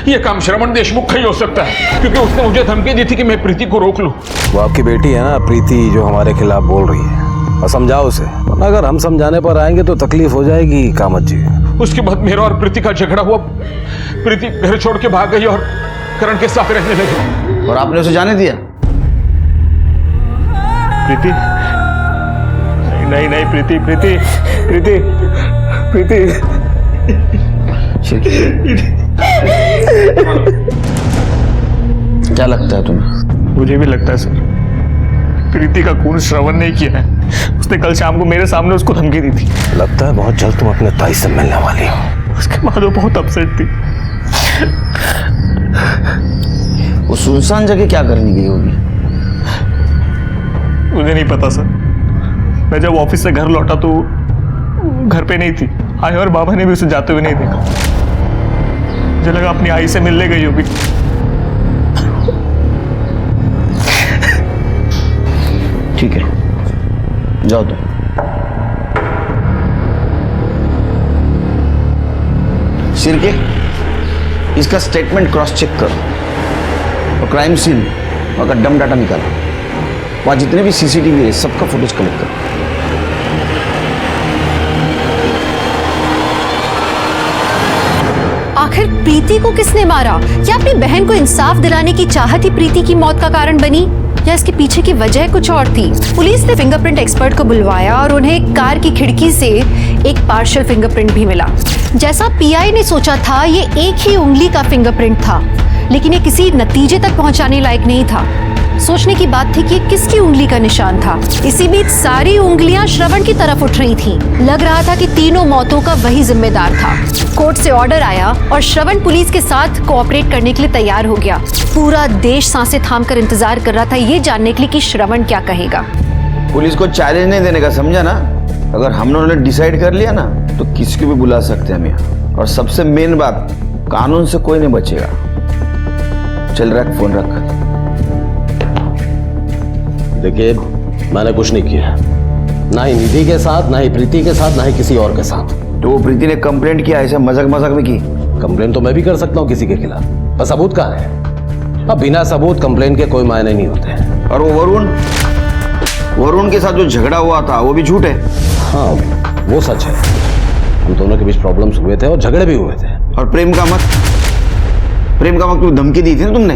ये काम श्रवण देशमुख का ही हो सकता है, क्योंकि उसने मुझे धमकी दी थी कि मैं प्रीति को रोक लूं। वो आपकी बेटी है ना प्रीति, जो हमारे खिलाफ बोल रही है, और समझाओ उसे, वरना अगर हम समझाने पर आएंगे तो तकलीफ हो जाएगी कामत जी। उसके बाद मेरा और प्रीति का झगड़ा हुआ। प्रीति घर छोड़ के भाग गई और करण के साथ रहने लगी। और आपने उसे जाने दिया? प्रीति नहीं नहीं, प्रीति प्रीति प्रीति प्रीति क्या लगता है तुम्हें? मुझे भी लगता है सर, प्रीति का खून श्रवण नहीं किया है। उसने कल शाम को मेरे सामने उसको धमकी दी थी। लगता है बहुत जल्द तुम अपने ताई से मिलने वाली हो। उसके बाद वो बहुत अपसेट थी। वो सुनसान जगह क्या करने गई होगी? मुझे नहीं पता सर। मैं जब ऑफिस से घर लौटा तो घर पे नहीं थी। आई और बाबा ने भी उसे जाते हुए नहीं देखा। मुझे लगा अपनी आई से मिलने गई होगी। ठीक है, जाओ तुम। सिरके, इसका स्टेटमेंट क्रॉस चेक करो और क्राइम सीन और डम डाटा निकालो। वहां जितने भी सीसीटीवी है सबका फुटेज कलेक्ट करो। आखिर प्रीति को किसने मारा? क्या अपनी बहन को इंसाफ दिलाने की चाहत ही प्रीति की मौत का कारण बनी, या इसके पीछे की वजह कुछ और थी? पुलिस ने फिंगरप्रिंट एक्सपर्ट को बुलवाया और उन्हें कार की खिड़की से एक पार्शियल फिंगरप्रिंट भी मिला। जैसा पीआई ने सोचा था, ये एक ही उंगली का फिंगरप्रिंट था, लेकिन ये किसी नतीजे तक पहुंचाने लायक नहीं था। सोचने की बात थी कि किसकी उंगली का निशान था। इसी बीच सारी उंगलियां श्रवण की तरफ उठ रही थीं। लग रहा था कि तीनों मौतों का वही जिम्मेदार था। कोर्ट से ऑर्डर आया और श्रवण पुलिस के साथ कोऑपरेट करने के लिए तैयार हो गया। पूरा देश सांसें थामकर इंतजार कर रहा था ये जानने के लिए कि श्रवण क्या कहेगा। पुलिस को चैलेंज नहीं देने का, समझा ना? अगर हम लोगों ने डिसाइड कर लिया ना तो किसी को भी बुला सकते हैं हम यहाँ। और सबसे मेन बात, कानून से कोई नहीं बचेगा। चल रख, फोन रख। देखिए, मैंने कुछ नहीं किया, ना ही निधि के साथ, ना ही प्रीति के साथ, ना ही किसी और के साथ। तो वो प्रीति ने कंप्लेंट किया, ऐसे मजाक मजाक में की? कंप्लेंट तो मैं भी कर सकता हूँ किसी के खिलाफ, पर सबूत कहाँ है? अब बिना सबूत कंप्लेंट के कोई मायने नहीं होते। और वो वरुण के साथ जो झगड़ा हुआ था वो भी झूठ है? हाँ, वो सच है। हम दोनों के बीच प्रॉब्लम्स हुए थे और झगड़े भी हुए थे। और प्रेम कामत को धमकी दी थी ना तुमने?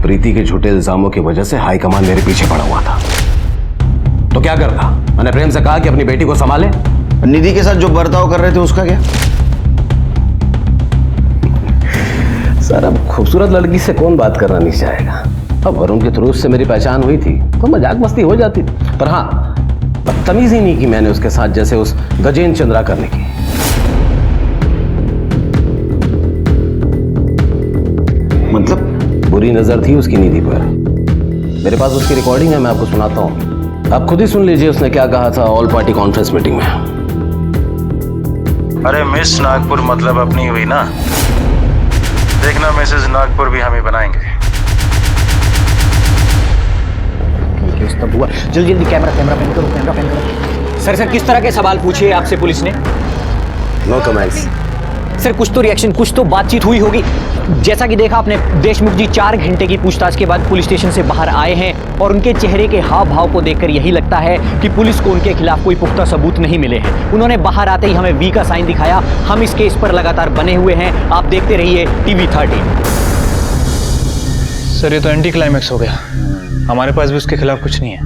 प्रीति के झूठे इल्जामों की वजह से हाईकमान मेरे पीछे पड़ा हुआ था। तो क्या करता? मैंने प्रेम से कहा कि अपनी बेटी को संभाले। निधि के साथ जो बर्ताव कर रहे थे उसका क्या? सर, अब खूबसूरत लड़की से कौन बात करना नहीं चाहेगा? अब वरुण के थ्रू उससे मेरी पहचान हुई थी तो मजाक मस्ती हो जाती थी, पर हाँ, बदतमीजी नहीं की मैंने उसके साथ जैसे उस गजेंद्र चंद्रा करने की। मतलब? बुरी नजर थी उसकी निधि पर। मेरे पास उसकी रिकॉर्डिंग है, मैं आपको सुनाता हूँ। आप खुद ही सुन लीजिए उसने क्या कहा था ऑल पार्टी कॉन्फ्रेंस मीटिंग में। अरे मिस नागपुर मतलब अपनी हुई ना, देखना मिसेस नागपुर भी हम ही बनाएंगे। तब हुआ। जल्दी जल्दी कैमरा पेन करो। सर किस तरह के सवाल पूछे आपसे पुलिस ने? No comments. सर कुछ तो रिएक्शन, कुछ तो बातचीत हुई होगी। जैसा कि देखा आपने, देशमुख जी 4 घंटे की पूछताछ के बाद पुलिस स्टेशन से बाहर आए हैं और उनके चेहरे के हाव भाव को देखकर यही लगता है कि पुलिस को उनके खिलाफ कोई पुख्ता सबूत नहीं मिले हैं। उन्होंने बाहर आते ही हमें वी का साइन दिखाया। हम इस केस पर लगातार बने हुए हैं। आप देखते रहिए TV 13। सर, ये तो एंटी क्लाइमैक्स हो गया। हमारे पास भी उसके खिलाफ कुछ नहीं है।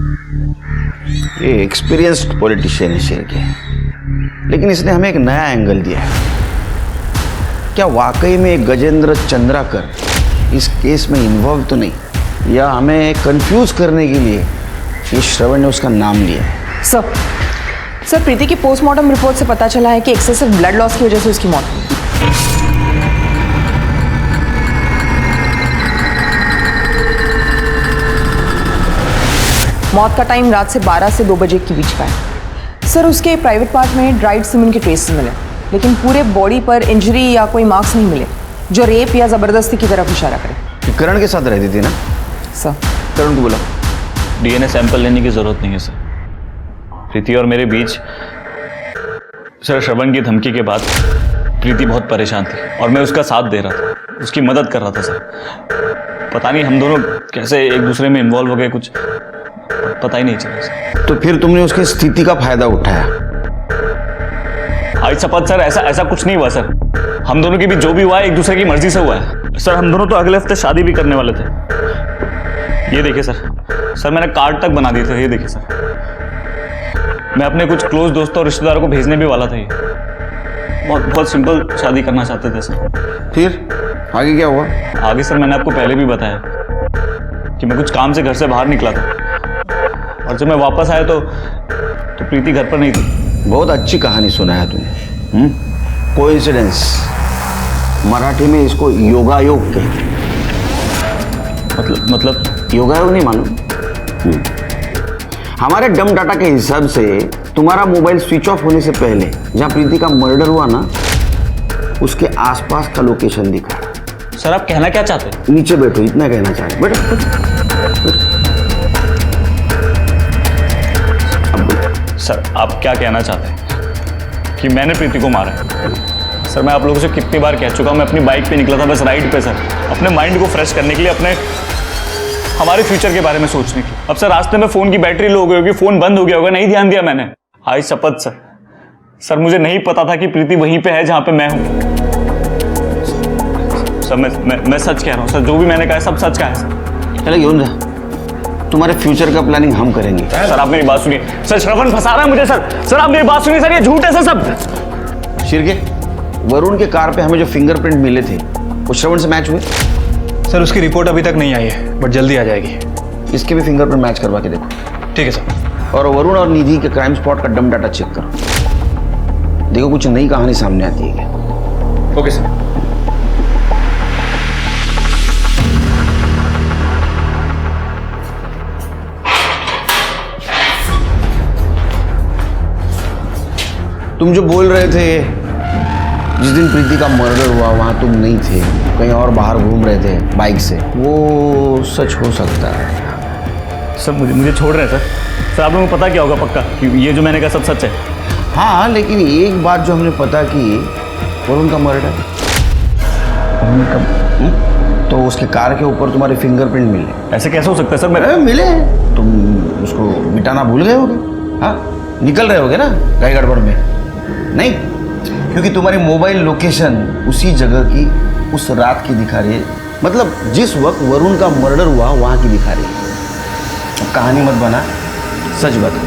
ये एक्सपीरियंस्ड पॉलिटिशियन है शेरके, लेकिन इसने हमें एक नया एंगल दिया है। क्या वाकई में गजेंद्र चंद्राकर इस केस में इन्वॉल्व तो नहीं, या हमें कंफ्यूज करने के लिए ये श्रवण ने उसका नाम लिया है? सर, प्रीति की पोस्टमार्टम रिपोर्ट से पता चला है कि एक्सेसिव ब्लड लॉस की वजह से उसकी मौत हुई। मौत का टाइम रात से 12 से 2 बजे के बीच का है। सर, उसके प्राइवेट पार्ट में ड्राइड सीमेंट के ट्रेसेस मिले, लेकिन पूरे बॉडी पर इंजरी या कोई मार्क्स नहीं मिले जो रेप या जबरदस्ती की तरफ इशारा करे। करण के साथ रहती थी ना? सर करण को बुला। डीएनए सैंपल लेने की जरूरत नहीं है सर। प्रीति और मेरे बीच सर श्रवण की धमकी के बाद प्रीति बहुत परेशान थी और मैं उसका साथ दे रहा था, उसकी मदद कर रहा था सर। पता नहीं हम दोनों कैसे एक दूसरे में इन्वॉल्व हो गए, कुछ पता ही नहीं चला सर। तो फिर तुमने उसकी स्थिति का फायदा उठाया? आज शपथ सर, ऐसा कुछ नहीं हुआ सर। हम दोनों के बीच जो भी हुआ है एक दूसरे की मर्जी से हुआ है सर। हम दोनों तो अगले हफ्ते शादी भी करने वाले थे। ये देखिए सर मैंने कार्ड तक बना दिए थे। ये देखिए सर, मैं अपने कुछ क्लोज दोस्तों और रिश्तेदारों को भेजने भी वाला था। ये बहुत सिंपल शादी करना चाहते थे सर। फिर आगे क्या हुआ? आगे सर मैंने आपको पहले भी बताया कि मैं कुछ काम से घर से बाहर निकला था और जब मैं वापस आया तो प्रीति घर पर नहीं थी। बहुत अच्छी कहानी सुनाया तूने। कोइंसिडेंस, मराठी में इसको योगायोग कहते हैं। मतलब योगायोग नहीं मालूम? हमारे डम डाटा के हिसाब से तुम्हारा मोबाइल स्विच ऑफ होने से पहले जहां प्रीति का मर्डर हुआ ना, उसके आसपास का लोकेशन दिखा। सर आप कहना क्या चाहते हैं? नीचे बैठो, इतना कहना चाहते बैठो। सर आप क्या कहना चाहते हैं कि मैंने प्रीति को मारा है? सर मैं आप लोगों से कितनी बार कह चुका हूं, मैं अपनी बाइक पे निकला था बस राइड पे सर, अपने माइंड को फ्रेश करने के लिए, हमारे फ्यूचर के बारे में सोचने की। अब सर रास्ते में फोन की बैटरी लो हो गई होगी, फोन बंद हो गया होगा, नहीं ध्यान दिया मैंने। आज शपथ सर मुझे नहीं पता था कि प्रीति वहीं पे है जहां पे मैं हूं। सर मैं सच कह रहा हूं सर, जो भी मैंने कहा सब सच का है सर। चले घेऊन जा, तुम्हारे फ्यूचर का प्लानिंग हम करेंगे। सर आप मेरी बात सुनिए सर, श्रवण फंसा रहा है मुझे सर आप मेरी बात सुनिए सर, ये झूठ है सर सब। शिरके, वरुण के कार पे हमें जो फिंगरप्रिंट मिले थे वो श्रवण से मैच हुए? सर उसकी रिपोर्ट अभी तक नहीं आई है, बट जल्दी आ जाएगी। इसके भी फिंगरप्रिंट मैच करवा के देखो। ठीक है सर। और वरुण और निधि के क्राइम स्पॉट का डम डाटा चेक करो, देखो कुछ नई कहानी सामने आती है क्या। Okay sir. तुम जो बोल रहे थे जिस दिन प्रीति का मर्डर हुआ वहां तुम नहीं थे, कहीं और बाहर घूम रहे थे बाइक से, वो सच हो सकता है? सर मुझे छोड़ रहे हैं सर आप लोगों को पता क्या होगा पक्का कि ये जो मैंने कहा सब सच है? हाँ, लेकिन एक बात जो हमने पता की, वरुण का मर्डर, तो उसके कार के ऊपर तुम्हारे फिंगरप्रिंट मिले। ऐसे कैसे हो सकता है सर? मेरे मिले, तुम उसको मिटाना भूल गए होगे। हाँ, निकल रहे होगे ना गाड़ी गड़बड़ में। नहीं, क्योंकि तुम्हारी मोबाइल लोकेशन उसी जगह की उस रात की दिखा रही है, मतलब जिस वक्त वरुण का मर्डर हुआ वहां की दिखा रही है। अब कहानी मत बना, सच बता।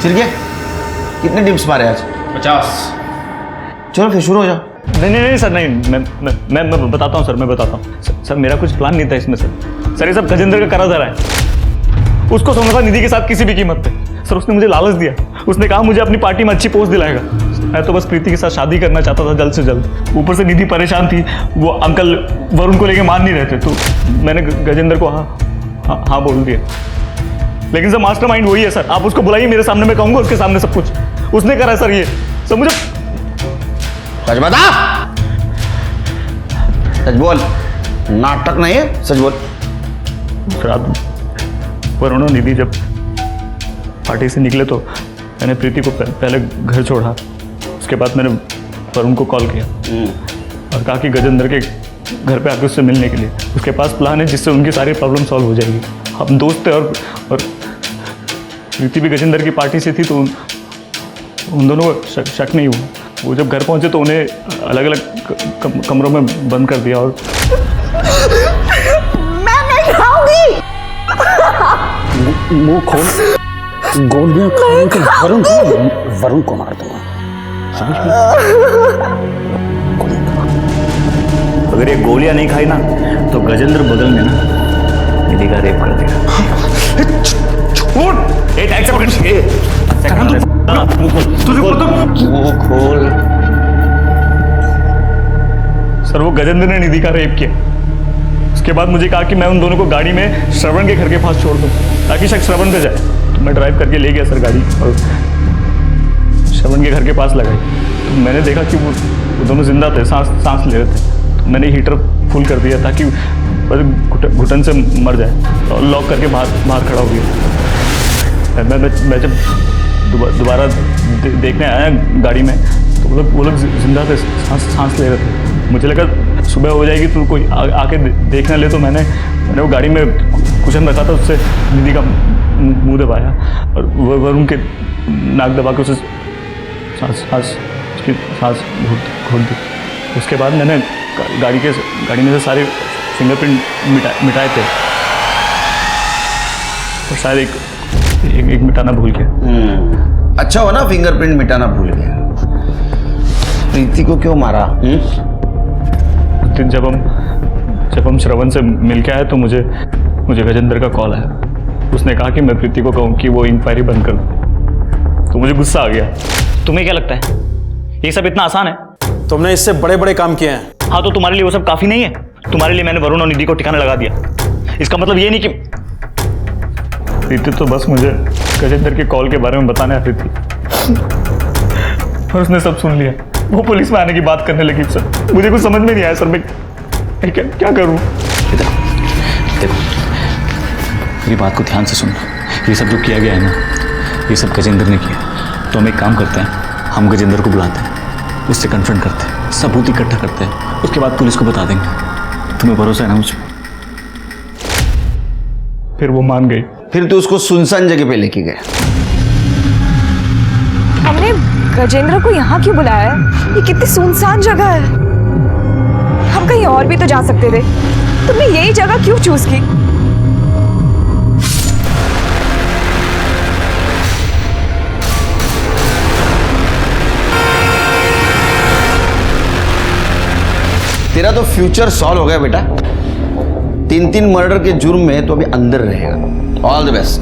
चिरके, कितने डिप्स मारे आज? 50। चलो फिर शुरू हो जाओ। नहीं सर, नहीं मैं बताता हूँ सर, मैं बताता हूँ सर मेरा कुछ प्लान नहीं था इसमें सर ये सब गजेंद्र का करा धरा है। उसको सोना था निधि के साथ किसी भी कीमत पे सर, उसने मुझे लालच दिया, उसने कहा मुझे अपनी पार्टी में अच्छी पोस्ट दिलाएगा। मैं तो बस प्रीति के साथ शादी करना चाहता था जल्द से जल्द, ऊपर से निधि परेशान थी, वो अंकल वरुण को लेके मान नहीं रहते, तो मैंने गजेंद्र को हाँ बोल दिया। लेकिन सर मास्टरमाइंड वही है सर, आप उसको बुलाइए मेरे सामने, मैं कहूंगा उसके सामने सब कुछ उसने करा है सर। ये सर मुझे सच बता, सच बोल, नाटक नहीं है, सच बोल। रात वरुण और निधि जब पार्टी से निकले तो मैंने प्रीति को पहले घर छोड़ा, उसके बाद मैंने वरुण को कॉल किया और कहा कि गजेंद्र के घर पे आके उससे मिलने के लिए, उसके पास प्लान है जिससे उनकी सारी प्रॉब्लम सॉल्व हो जाएगी। हम दोस्त थे और प्रीति भी गजेंद्र की पार्टी से थी, तो उन दोनों को शक नहीं हुआ। वो जब घर पहुंचे तो उन्हें अलग अलग कमरों में बंद कर दिया और मैं नहीं खाऊंगी। मुंह खोल, गोलियां खाने के वरुण को मार दूंगा, समझ अगर ये गोलियां नहीं खाई ना तो गजेंद्र बगल में ना निधि का रेप कर देगा। एक टैक्स खोल। सर वो गजेंद्र ने निधि का रेप किया, उसके बाद मुझे कहा कि मैं उन दोनों को गाड़ी में श्रवण के घर के पास छोड़ दूं ताकि शक श्रवण पे जाए। तो मैं ड्राइव करके ले गया सर गाड़ी और श्रवण के घर के पास लगाई, तो मैंने देखा कि वो दोनों जिंदा थे, सांस ले रहे थे। तो मैंने हीटर फुल कर दिया ताकि बस घुटन से मर जाए और लॉक करके बाहर खड़ा हो गया। मैं जब दोबारा देखने आया गाड़ी में तो वो लोग जिंदा थे, सांस ले रहे थे। मुझे लगा सुबह हो जाएगी तो कोई आके देखने ले, तो मैंने वो गाड़ी में कुशन रखा था, उससे निधि का मुंह दबाया और वरुण के नाक दबा के उसे उसकी सांस घोट दी। उसके बाद मैंने गाड़ी में से सारे फिंगरप्रिंट मिटाए थे और शायद एक मिटाना भूल गया। अच्छा हो ना फिंगरप्रिंट मिटाना भूल गया। प्रीति को क्यों मारा? उस दिन जब हम श्रवण से मिल के आए तो मुझे गजेंद्र का कॉल आया। उसने कहा कि मैं प्रीति को कहूँ कि वो इंक्वायरी बंद कर दे। तो मुझे गुस्सा आ गया। तुम्हें क्या लगता है ये सब इतना आसान है? तुमने इससे बड़े बड़े काम किए हैं। हाँ, तो तुम्हारे लिए वो सब काफी नहीं है? तुम्हारे लिए मैंने वरुण और निधि को ठिकाना लगा दिया। इसका मतलब ये नहीं कि प्रीति तो बस मुझे गजेंद्र के कॉल के बारे में बताने आती थी और उसने सब सुन लिया। वो पुलिस में आने की बात करने लगी। सर मुझे कुछ समझ में नहीं आया सर, मैं क्या करूं? देखो मेरी बात को ध्यान से सुनना। ये सब जो किया गया है ना, ये सब गजेंद्र ने किया। तो हम एक काम करते हैं, हम गजेंद्र को बुलाते हैं, उससे कन्फ्रंट करते हैं, सबूत इकट्ठा करते हैं, उसके बाद पुलिस को बता देंगे। तुम्हें भरोसा है ना मुझ पर? फिर वो मान गई। फिर तो उसको सुनसान जगह पे लेके गया। हमने गजेंद्र को यहाँ क्यों बुलाया है? ये कितनी सुनसान जगह है। हम कहीं और भी तो जा सकते थे। तुमने यही जगह क्यों चूज की? तेरा तो फ्यूचर सॉल्व हो गया बेटा। 3 मर्डर के जुर्म में तो अभी अंदर रहेगा। All the best.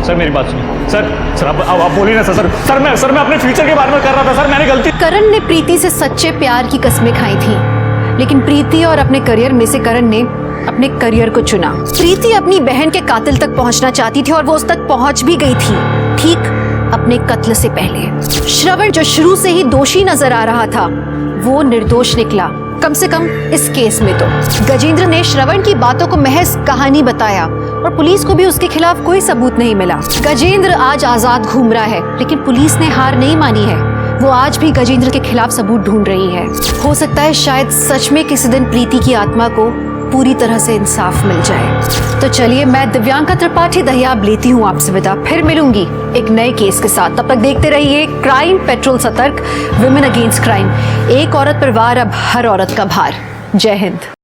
सर मेरी बात सुनिए। सर आप बोलिए ना सर मैं अपने फ्यूचर के बारे में कर रहा था सर, मैंने गलती। करण ने प्रीति से सच्चे प्यार की कस्में खाई थी, लेकिन प्रीति और अपने करियर में से करण ने अपने करियर को चुना। प्रीति अपनी बहन के कातिल तक पहुंचना चाहती थी और वो उस तक पहुंच भी गई थी, ठीक अपने कत्ल से पहले। श्रवण जो शुरू से ही दोषी नजर आ रहा था, वो निर्दोष निकला, कम से कम इस केस में तो। गजेंद्र ने श्रवण की बातों को महज कहानी बताया और पुलिस को भी उसके खिलाफ कोई सबूत नहीं मिला। गजेंद्र आज आजाद घूम रहा है, लेकिन पुलिस ने हार नहीं मानी है। वो आज भी गजेंद्र के खिलाफ सबूत ढूंढ रही है। हो सकता है शायद सच में किसी दिन प्रीति की आत्मा को पूरी तरह से इंसाफ मिल जाए। तो चलिए, मैं दिव्यांका त्रिपाठी दहियाब लेती हूँ आपसे विदा। फिर मिलूंगी एक नए केस के साथ। तब तक देखते रहिए क्राइम पेट्रोल सतर्क, विमेन अगेंस्ट क्राइम। एक औरत पर वार, अब हर औरत का भार। जय हिंद।